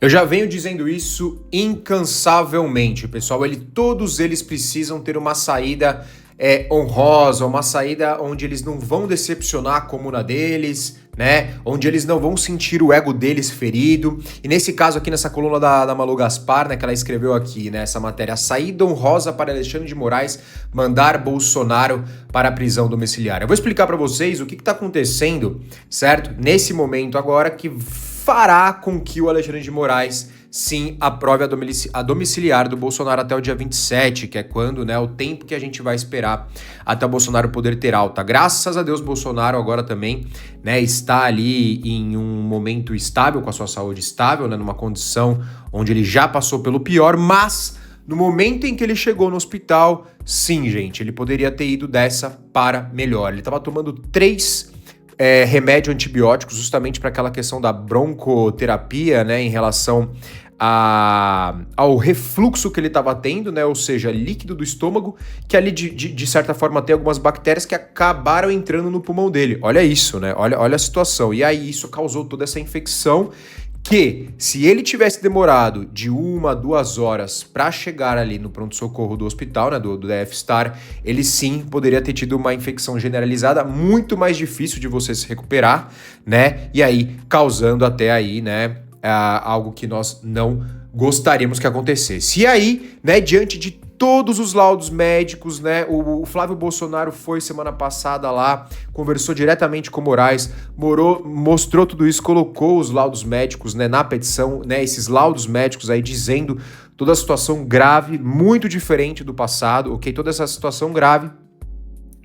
Eu já venho dizendo isso incansavelmente, pessoal. Todos eles precisam ter uma saída honrosa, uma saída onde eles não vão decepcionar a comuna deles, né? Onde eles não vão sentir o ego deles ferido. E nesse caso aqui, nessa coluna da Malu Gaspar, né, que ela escreveu aqui, né, essa matéria, saída honrosa para Alexandre de Moraes mandar Bolsonaro para a prisão domiciliar. Eu vou explicar para vocês o que está acontecendo, certo? Nesse momento agora que fará com que o Alexandre de Moraes sim aprove a domiciliar do Bolsonaro até o dia 27, que é quando, né, o tempo que a gente vai esperar até o Bolsonaro poder ter alta. Graças a Deus, Bolsonaro agora também, né, está ali em um momento estável, com a sua saúde estável, né, numa condição onde ele já passou pelo pior, mas no momento em que ele chegou no hospital, sim, gente, ele poderia ter ido dessa para melhor. Ele estava tomando 3 remédio antibióticos justamente para aquela questão da broncoterapia, né, em relação ao refluxo que ele estava tendo, né, ou seja, líquido do estômago, que ali de certa forma tem algumas bactérias que acabaram entrando no pulmão dele. Olha isso, né, olha a situação. E aí isso causou toda essa infecção que, se ele tivesse demorado de 1 a 2 horas para chegar ali no pronto-socorro do hospital, né, do DF-Star, ele sim poderia ter tido uma infecção generalizada muito mais difícil de você se recuperar, né, e aí causando até aí, né, algo que nós não gostaríamos que acontecesse. E aí, né, diante de todos os laudos médicos, né? O Flávio Bolsonaro foi semana passada lá, conversou diretamente com o Moraes, mostrou tudo isso, colocou os laudos médicos, né, na petição, né? Esses laudos médicos aí dizendo toda a situação grave, muito diferente do passado, ok? Toda essa situação grave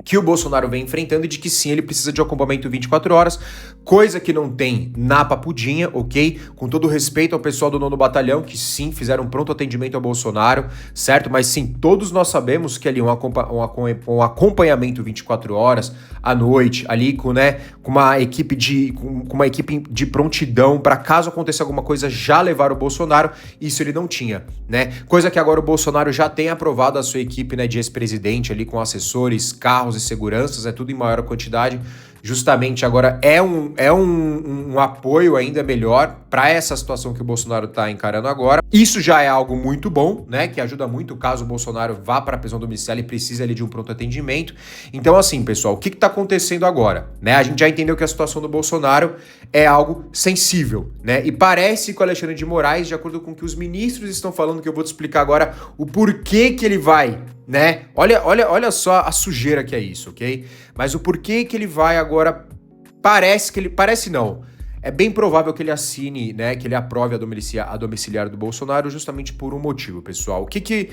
que o Bolsonaro vem enfrentando e de que sim, ele precisa de acompanhamento 24 horas, coisa que não tem na Papudinha, ok? Com todo respeito ao pessoal do 9º Batalhão, que sim, fizeram pronto atendimento ao Bolsonaro, certo? Mas sim, todos nós sabemos que ali um acompanhamento 24 horas à noite, ali com, né, com uma equipe de prontidão para caso aconteça alguma coisa, já levar o Bolsonaro, isso ele não tinha, né? Coisa que agora o Bolsonaro já tem aprovado a sua equipe, né, de ex-presidente ali com assessores, carros e seguranças, é tudo em maior quantidade. Justamente agora é um apoio ainda melhor para essa situação que o Bolsonaro está encarando agora. Isso já é algo muito bom, né? Que ajuda muito caso o Bolsonaro vá para a prisão domiciliar e precise ali de um pronto atendimento. Então, assim, pessoal, o que está acontecendo agora? Né? A gente já entendeu que a situação do Bolsonaro é algo sensível, né? E parece que o Alexandre de Moraes, de acordo com o que os ministros estão falando, que eu vou te explicar agora o porquê que ele vai, né? Olha só a sujeira que é isso, ok? Mas o porquê que ele vai agora, parece não, é bem provável que ele assine, né, que ele aprove a domiciliar do Bolsonaro justamente por um motivo, pessoal. O que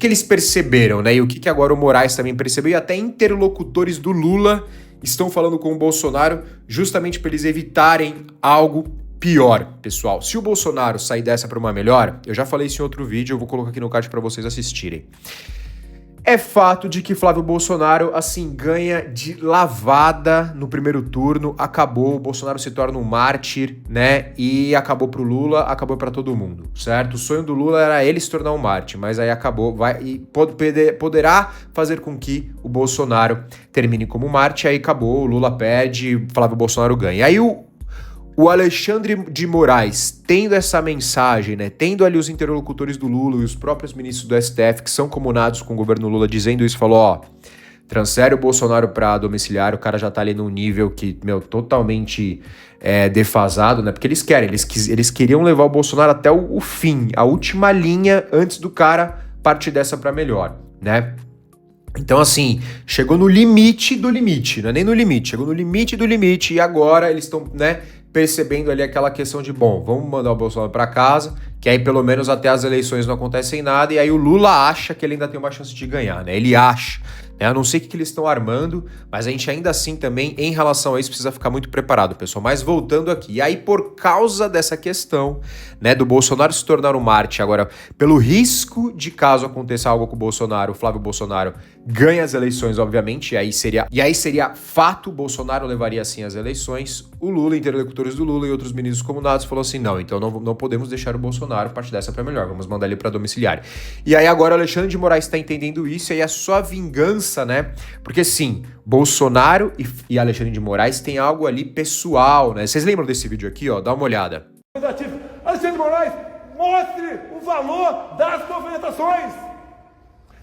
eles perceberam, né, e o que agora o Moraes também percebeu, e até interlocutores do Lula estão falando com o Bolsonaro justamente para eles evitarem algo pior, pessoal. Se o Bolsonaro sair dessa para uma melhor, eu já falei isso em outro vídeo, eu vou colocar aqui no card para vocês assistirem. É fato de que Flávio Bolsonaro, assim, ganha de lavada no primeiro turno, acabou, o Bolsonaro se torna um mártir, né, e acabou pro Lula, acabou para todo mundo, certo? O sonho do Lula era ele se tornar um mártir, mas aí acabou, poderá fazer com que o Bolsonaro termine como mártir, aí acabou, o Lula perde, Flávio Bolsonaro ganha. Aí o Alexandre de Moraes, tendo essa mensagem, né, tendo ali os interlocutores do Lula e os próprios ministros do STF que são comunados com o governo Lula dizendo isso, falou, ó, transfere o Bolsonaro para domiciliar, o cara já tá ali num nível que, totalmente defasado, né, porque eles queriam levar o Bolsonaro até o fim, a última linha antes do cara partir dessa para melhor, né. Então, assim, chegou no limite do limite, não é nem no limite, chegou no limite do limite e agora eles estão, né, percebendo ali aquela questão de, bom, vamos mandar o Bolsonaro para casa, que aí pelo menos até as eleições não acontecem nada, e aí o Lula acha que ele ainda tem uma chance de ganhar, né? Ele acha, né? Eu não sei o que eles estão armando, mas a gente ainda assim também, em relação a isso, precisa ficar muito preparado, pessoal. Mas voltando aqui, e aí por causa dessa questão, né, do Bolsonaro se tornar um mártir, agora, pelo risco de caso aconteça algo com o Bolsonaro, o Flávio Bolsonaro ganha as eleições, obviamente, e aí seria fato, o Bolsonaro levaria assim as eleições, o Lula, interlocutores do Lula e outros ministros comunados falou assim, não, então não podemos deixar o Bolsonaro partir dessa para melhor, vamos mandar ele para domiciliar. E aí agora o Alexandre de Moraes está entendendo isso, e aí a sua vingança, né, porque sim, Bolsonaro e Alexandre de Moraes tem algo ali pessoal, né, vocês lembram desse vídeo aqui, ó, dá uma olhada. Alexandre de Moraes, mostre o valor das movimentações.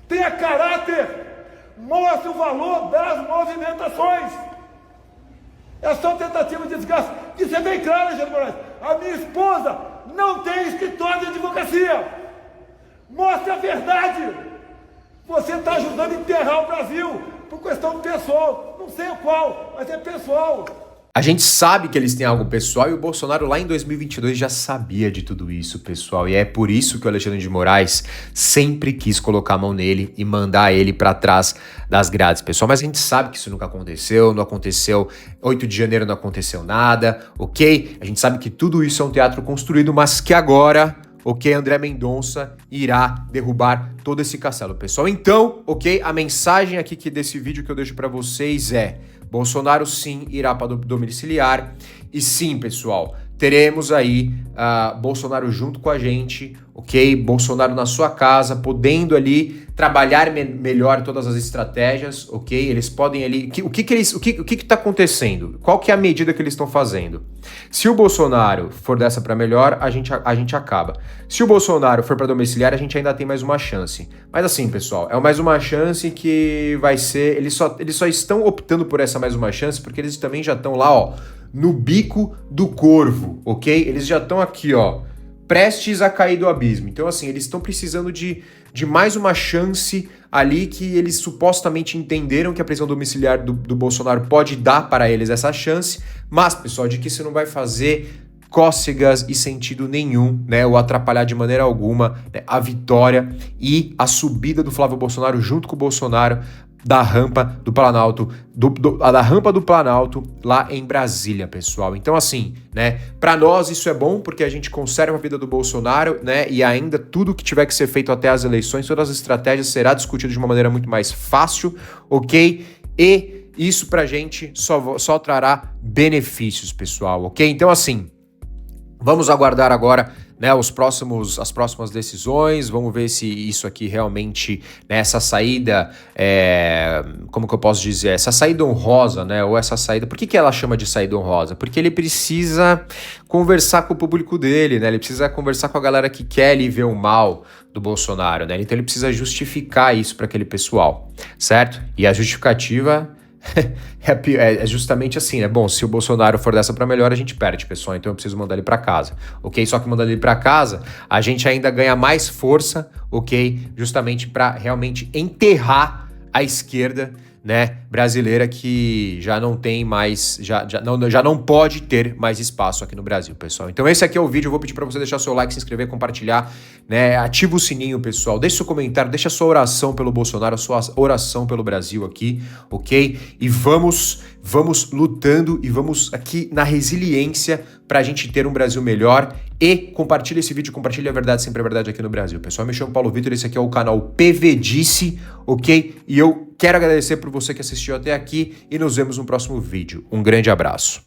Tenha caráter. Mostre o valor das movimentações. É só tentativa de desgaste. Isso é bem claro, Alexandre Moraes. A minha esposa não tem escritório de advocacia. Mostre a verdade. Você está ajudando a enterrar o Brasil por questão pessoal. Não sei o qual, mas é pessoal. A gente sabe que eles têm algo pessoal e o Bolsonaro lá em 2022 já sabia de tudo isso, pessoal. E é por isso que o Alexandre de Moraes sempre quis colocar a mão nele e mandar ele para trás das grades, pessoal. Mas a gente sabe que isso nunca aconteceu, não aconteceu. 8 de janeiro não aconteceu nada, ok? A gente sabe que tudo isso é um teatro construído, mas que agora, ok, André Mendonça irá derrubar todo esse castelo, pessoal. Então, ok, a mensagem aqui desse vídeo que eu deixo para vocês é: Bolsonaro sim irá para domiciliar e sim, pessoal, teremos aí Bolsonaro junto com a gente, ok? Bolsonaro na sua casa, podendo ali trabalhar melhor todas as estratégias, ok? Eles podem ali... O que está acontecendo? Qual que é a medida que eles estão fazendo? Se o Bolsonaro for dessa para melhor, a gente acaba. Se o Bolsonaro for para domiciliar, a gente ainda tem mais uma chance. Mas assim, pessoal, é mais uma chance que vai ser... Eles só estão optando por essa mais uma chance porque eles também já estão lá, ó, no bico do corvo, ok? Eles já estão aqui, ó, prestes a cair do abismo. Então, assim, eles estão precisando de mais uma chance ali que eles supostamente entenderam que a prisão domiciliar do Bolsonaro pode dar para eles essa chance, mas, pessoal, de que isso não vai fazer cócegas e sentido nenhum, né, ou atrapalhar de maneira alguma, né, a vitória e a subida do Flávio Bolsonaro junto com o Bolsonaro da rampa do Planalto, da rampa do Planalto lá em Brasília, pessoal. Então, assim, né, para nós isso é bom porque a gente conserva a vida do Bolsonaro, né, e ainda tudo que tiver que ser feito até as eleições, todas as estratégias será discutido de uma maneira muito mais fácil, ok? E isso pra gente só trará benefícios, pessoal, ok? Então, assim, vamos aguardar agora, né, as próximas decisões, vamos ver se isso aqui realmente, né, essa saída, como que eu posso dizer, essa saída honrosa, né, ou essa saída, por que ela chama de saída honrosa? Porque ele precisa conversar com o público dele, né, ele precisa conversar com a galera que quer ali ver o mal do Bolsonaro, né, então ele precisa justificar isso para aquele pessoal, certo? E a justificativa... é justamente assim, né? Bom, se o Bolsonaro for dessa para melhor, a gente perde, pessoal, então eu preciso mandar ele para casa, ok? Só que mandando ele para casa, a gente ainda ganha mais força, ok? Justamente para realmente enterrar a esquerda, né, brasileira, que já não tem mais, já não pode ter mais espaço aqui no Brasil, pessoal. Então esse aqui é o vídeo, eu vou pedir para você deixar seu like, se inscrever, compartilhar, né, ativa o sininho, pessoal, deixa seu comentário, deixa a sua oração pelo Bolsonaro, a sua oração pelo Brasil aqui, ok? E vamos lutando e vamos aqui na resiliência pra gente ter um Brasil melhor. E compartilha esse vídeo, compartilha a verdade, sempre a verdade aqui no Brasil. Pessoal, me chamo Paulo Vitor, esse aqui é o canal PV Disse, ok? E eu quero agradecer por você que assistiu até aqui e nos vemos no próximo vídeo. Um grande abraço.